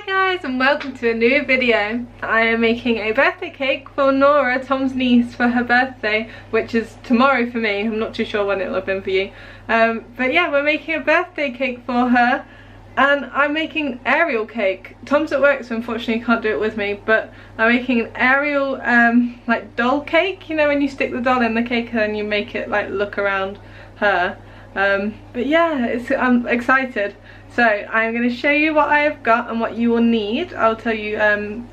Hi guys and welcome to a new video. I am making a birthday cake for Nora, Tom's niece, for her birthday, which is tomorrow for me. I'm not too sure when it'll have been for you. But yeah, we're making a birthday cake for her and I'm making Ariel cake. Tom's at work so unfortunately he can't do it with me, but I'm making an Ariel like doll cake. You know when you stick the doll in the cake and you make it like look around her. But yeah, I'm excited. So I'm going to show you what I have got and what you will need. I'll tell you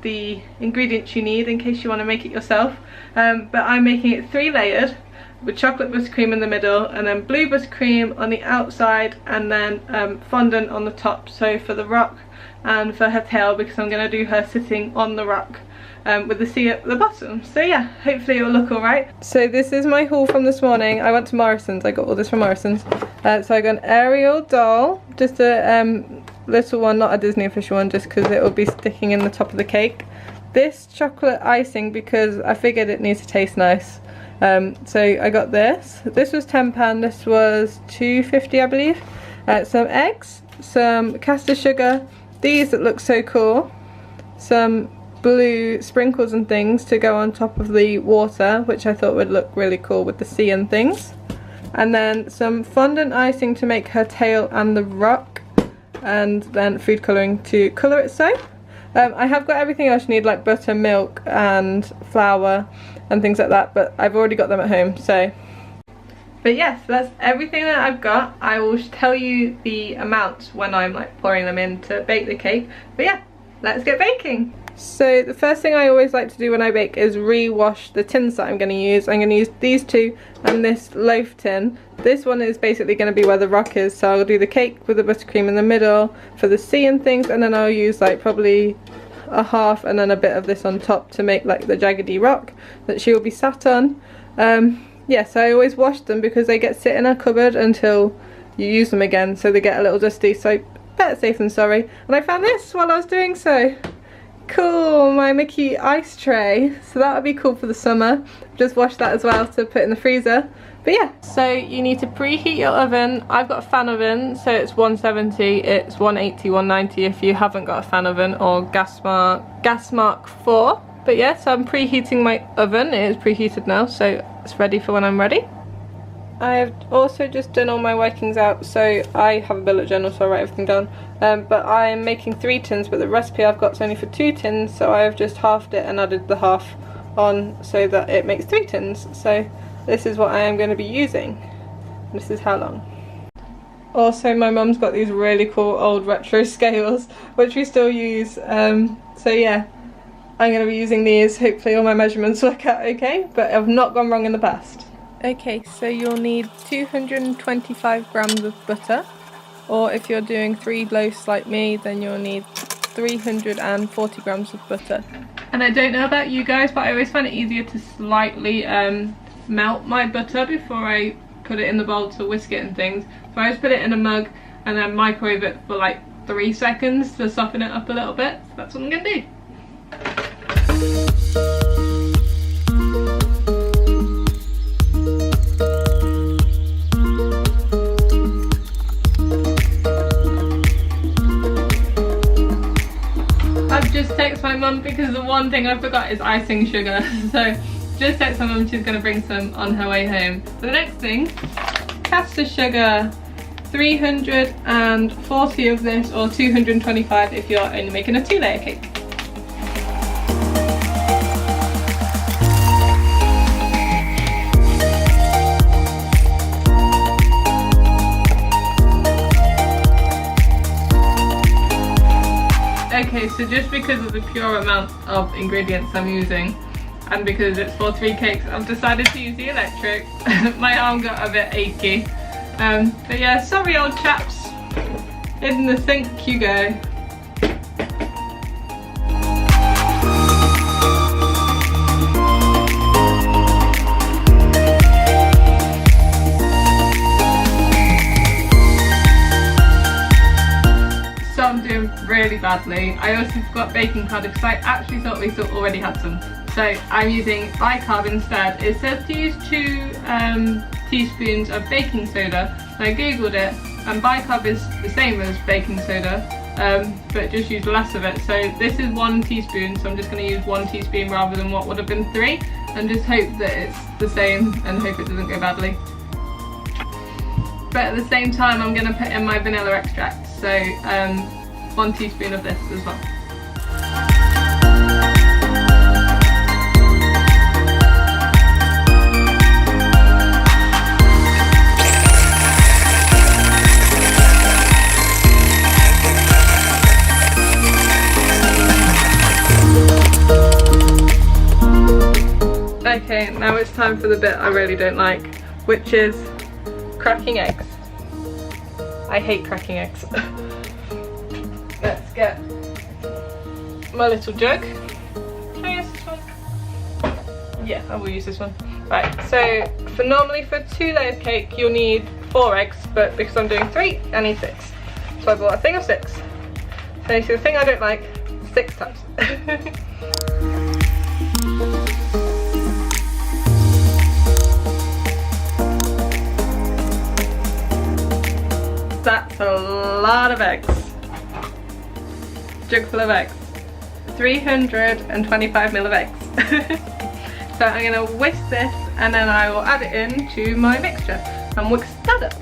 the ingredients you need in case you want to make it yourself. But I'm making it 3-layered with chocolate buttercream in the middle and then blue buttercream on the outside and then fondant on the top. So for the rock and for her tail, because I'm going to do her sitting on the rock with the sea at the bottom. So yeah, hopefully it will look alright. So this is my haul from this morning. I went to Morrison's, I got all this from Morrison's. So I got an Ariel doll, just a little one, not a Disney official one, just because it will be sticking in the top of the cake. This chocolate icing because I figured it needs to taste nice. So I got this. This was £10, this was £2.50 I believe. Some eggs, some caster sugar, these that look so cool, some blue sprinkles and things to go on top of the water, which I thought would look really cool with the sea and things, and then some fondant icing to make her tail and the rock, and then food colouring to colour it so. I have got everything else you need, like butter, milk and flour and things like that, but I've already got them at home. So but yes, that's everything that I've got. I will tell you the amounts when I'm like pouring them in to bake the cake. But yeah, let's get baking. So the first thing I always like to do when I bake is re-wash the tins that I'm going to use. I'm going to use these two and this loaf tin. This one is basically going to be where the rock is, so I'll do the cake with the buttercream in the middle for the sea and things, and then I'll use like probably a half and then a bit of this on top to make like the jaggedy rock that she will be sat on. Yeah, so I always wash them because they get sit in a cupboard until you use them again, so they get a little dusty, so better safe than sorry. And I found this while I was doing so. Cool, my Mickey ice tray, so that would be cool for the summer. Just wash that as well to put in the freezer. But yeah, so you need to preheat your oven. I've got a fan oven, so it's 170, it's 180, 190 if you haven't got a fan oven, or gas mark 4. But yeah, so I'm preheating my oven. It is preheated now, so it's ready for when I'm ready. I've also just done all my workings out, so I have a bullet journal so I write everything down. But I'm making 3 tins, but the recipe I've got is only for 2 tins, so I have just halved it and added the half on so that it makes 3 tins. So this is what I am going to be using. This is how long. Also, my mum's got these really cool old retro scales, which we still use. So yeah, I'm going to be using these. Hopefully all my measurements work out okay, but I've not gone wrong in the past. Okay, so you'll need 225 grams of butter, or if you're doing 3 loaves like me, then you'll need 340 grams of butter. And I don't know about you guys, but I always find it easier to slightly melt my butter before I put it in the bowl to whisk it and things. So I just put it in a mug and then microwave it for like 3 seconds to soften it up a little bit. So that's what I'm gonna do. Just text my mum because the one thing I forgot is icing sugar. So just text my mum, she's going to bring some on her way home. So the next thing, caster sugar, 340 of this, or 225 if you're only making a 2-layer cake. Okay, so just because of the pure amount of ingredients I'm using and because it's for 3 cakes, I've decided to use the electric. My arm got a bit achy. But yeah, sorry old chaps. In the sink you go. I'm doing really badly. I also forgot baking powder because I actually thought we already had some. So I'm using Bicarb instead. It says to use 2 teaspoons of baking soda. And I googled it and Bicarb is the same as baking soda. but just use less of it. So this is 1 teaspoon, so I'm just going to use 1 teaspoon rather than what would have been 3, and just hope that it's the same and hope it doesn't go badly. But at the same time I'm going to put in my vanilla extract, so 1 teaspoon of this as well. Okay, now it's time for the bit I really don't like, which is cracking eggs. I hate cracking eggs. Let's get my little jug. Can I use this one? Yeah, I will use this one. Right, so normally for 2 layer cake you'll need 4 eggs, but because I'm doing 3, I need 6. So I bought a thing of 6. So you see the thing I don't like, 6 times. That's a lot of eggs. Jug full of eggs. 325 ml of eggs. So I'm going to whisk this and then I will add it into my mixture and whisk that up.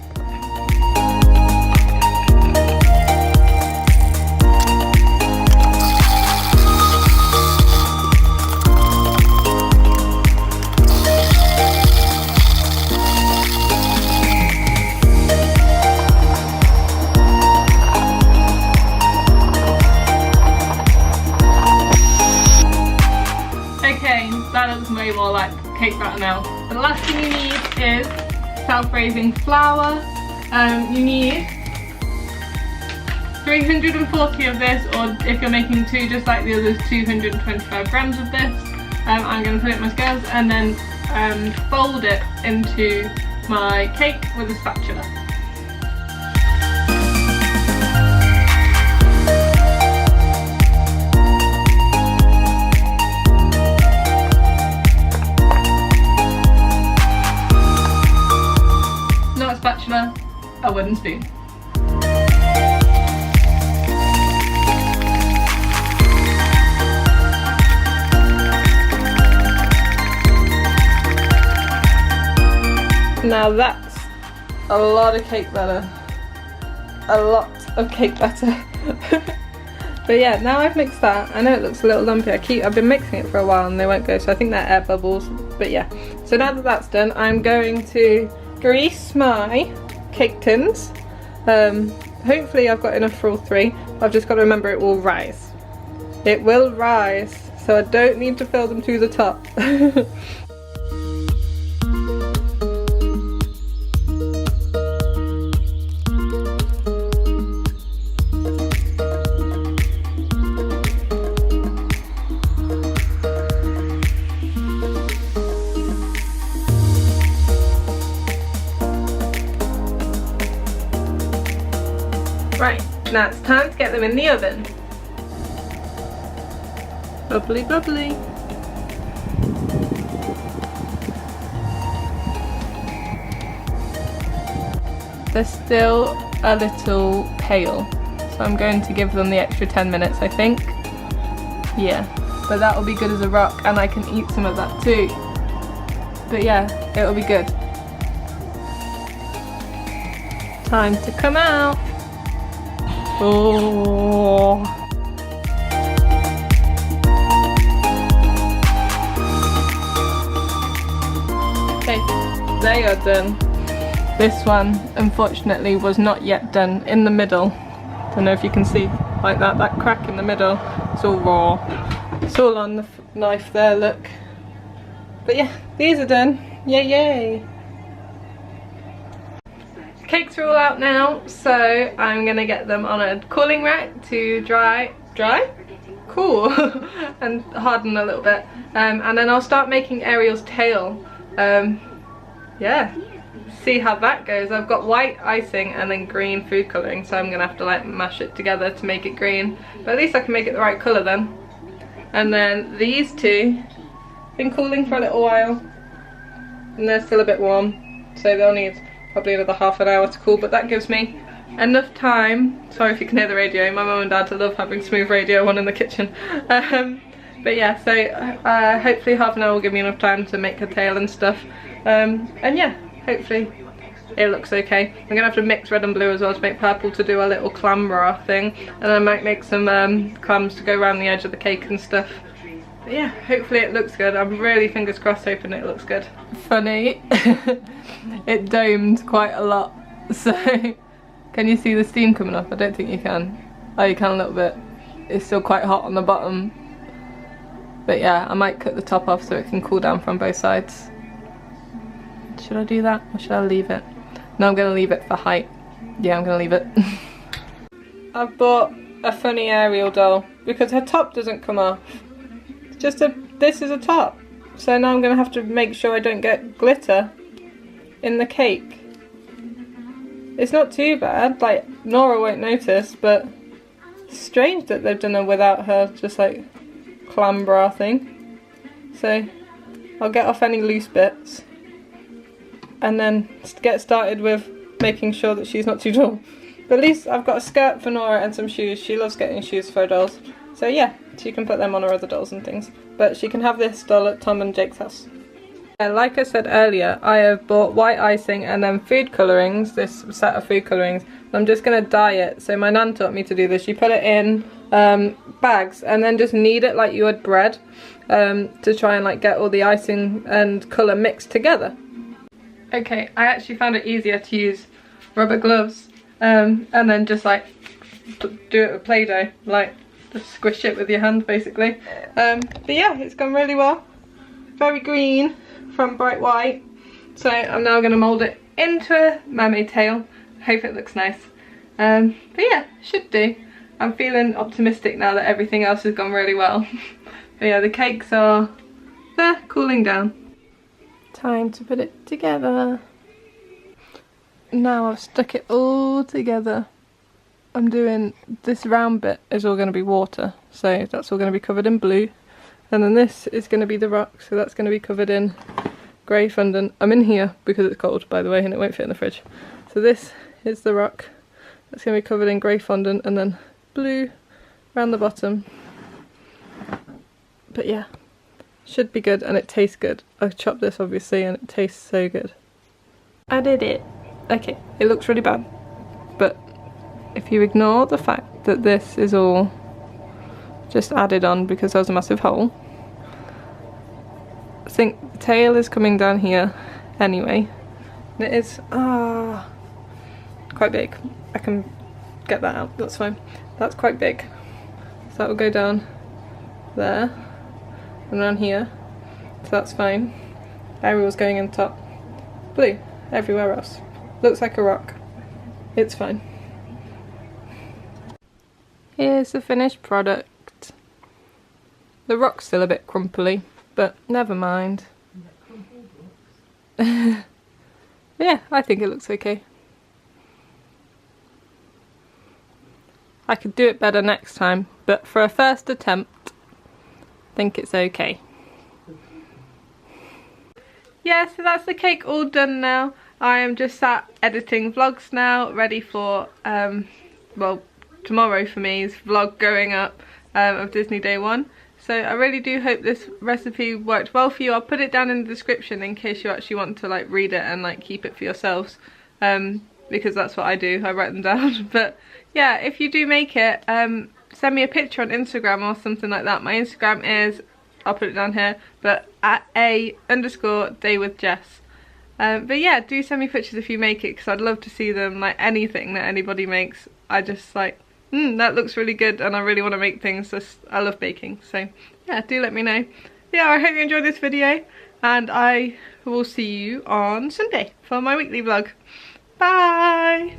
That looks way more like cake batter now. The last thing you need is self-raising flour. You need 340 of this, or if you're making 2 just like the others, 225 grams of this. I'm going to put it in my scales and then fold it into my cake with a spatula. Spatula, a wooden spoon. Now that's a lot of cake batter. A lot of cake batter. But yeah, now I've mixed that. I know it looks a little lumpy. I've been mixing it for a while and they won't go, so I think they're air bubbles. But yeah, so now that that's done, I'm going to grease my cake tins. Hopefully I've got enough for all 3. I've just got to remember it will rise. It will rise, so I don't need to fill them to the top. Right, now it's time to get them in the oven. Bubbly, bubbly. They're still a little pale, so I'm going to give them the extra 10 minutes, I think. Yeah, but that will be good as a rock, and I can eat some of that too. But yeah, it'll be good. Time to come out. Oh. Okay, they are done. This one, unfortunately, was not yet done in the middle. Don't know if you can see, like that crack in the middle. It's all raw. It's all on the knife there, look. But yeah, these are done. Yay, yay. Cakes are all out now, so I'm gonna get them on a cooling rack to dry? Cool. And harden a little bit. And then I'll start making Ariel's tail. Yeah, see how that goes. I've got white icing and then green food colouring, so I'm gonna have to like mash it together to make it green. But at least I can make it the right colour then. And then these two, been cooling for a little while, and they're still a bit warm, so they'll need probably another half an hour to cool, but that gives me enough time. Sorry if you can hear the radio, my mum and dad love having smooth radio on in the kitchen. But yeah, so hopefully half an hour will give me enough time to make her tail and stuff. And yeah, hopefully it looks okay. I'm gonna have to mix red and blue as well to make purple to do a little clam bra thing, and I might make some clams to go around the edge of the cake and stuff. But yeah, hopefully it looks good. I'm really fingers crossed hoping it looks good. Funny, it domed quite a lot, so can you see the steam coming off? I don't think you can. Oh, you can a little bit. It's still quite hot on the bottom. But yeah, I might cut the top off so it can cool down from both sides. Should I do that or should I leave it? No, I'm going to leave it for height. Yeah, I'm going to leave it. I've bought a funny Ariel doll because her top doesn't come off. It's just this is a top. So now I'm going to have to make sure I don't get glitter in the cake. It's not too bad, like Nora won't notice, but it's strange that they've done it without her just like clam bra thing. So I'll get off any loose bits and then get started with making sure that she's not too tall. But at least I've got a skirt for Nora and some shoes. She loves getting shoes for her dolls. So yeah, she can put them on her other dolls and things. But she can have this doll at Tom and Jake's house. Like I said earlier, I have bought white icing and then food colourings, this set of food colourings. I'm just going to dye it. So my nan taught me to do this. You put it in bags and then just knead it like you would bread to try and like get all the icing and colour mixed together. Okay, I actually found it easier to use rubber gloves and then just like do it with Play-Doh, like just squish it with your hand basically. But yeah, it's gone really well. Very green from bright white. So I'm now going to mould it into a mermaid tail. Hope it looks nice. But yeah, should do. I'm feeling optimistic now that everything else has gone really well. But yeah, the cakes are there, cooling down. Time to put it together. Now I've stuck it all together. I'm doing this round bit is all going to be water, so that's all going to be covered in blue. And then this is going to be the rock, so that's going to be covered in grey fondant. I'm in here because it's cold, by the way, and it won't fit in the fridge. So this is the rock. That's going to be covered in grey fondant and then blue around the bottom. But yeah, should be good and it tastes good. I've chopped this obviously and it tastes so good. I did it. Okay, it looks really bad, but if you ignore the fact that this is all just added on because there was a massive hole, I think the tail is coming down here anyway. And it is quite big. I can get that out, that's fine. That's quite big. So that will go down there and around here. So that's fine. Ariel's going in top. Blue everywhere else. Looks like a rock. It's fine. Here's the finished product. The rock's still a bit crumply, but never mind. Yeah, I think it looks okay. I could do it better next time, but for a first attempt, I think it's okay. Yeah, so that's the cake all done now. I am just sat editing vlogs now, ready for, well, tomorrow for me is vlog going up of Disney Day 1. So I really do hope this recipe worked well for you. I'll put it down in the description in case you actually want to like read it and like keep it for yourselves, because that's what I do, I write them down. But yeah, if you do make it, send me a picture on Instagram or something like that. My Instagram is, I'll put it down here, but at @a_daywithjess. But yeah, do send me pictures if you make it, because I'd love to see them. Like anything that anybody makes, I just like, that looks really good and I really want to make things. I love baking, so yeah, do let me know. Yeah, I hope you enjoyed this video and I will see you on Sunday for my weekly vlog. Bye!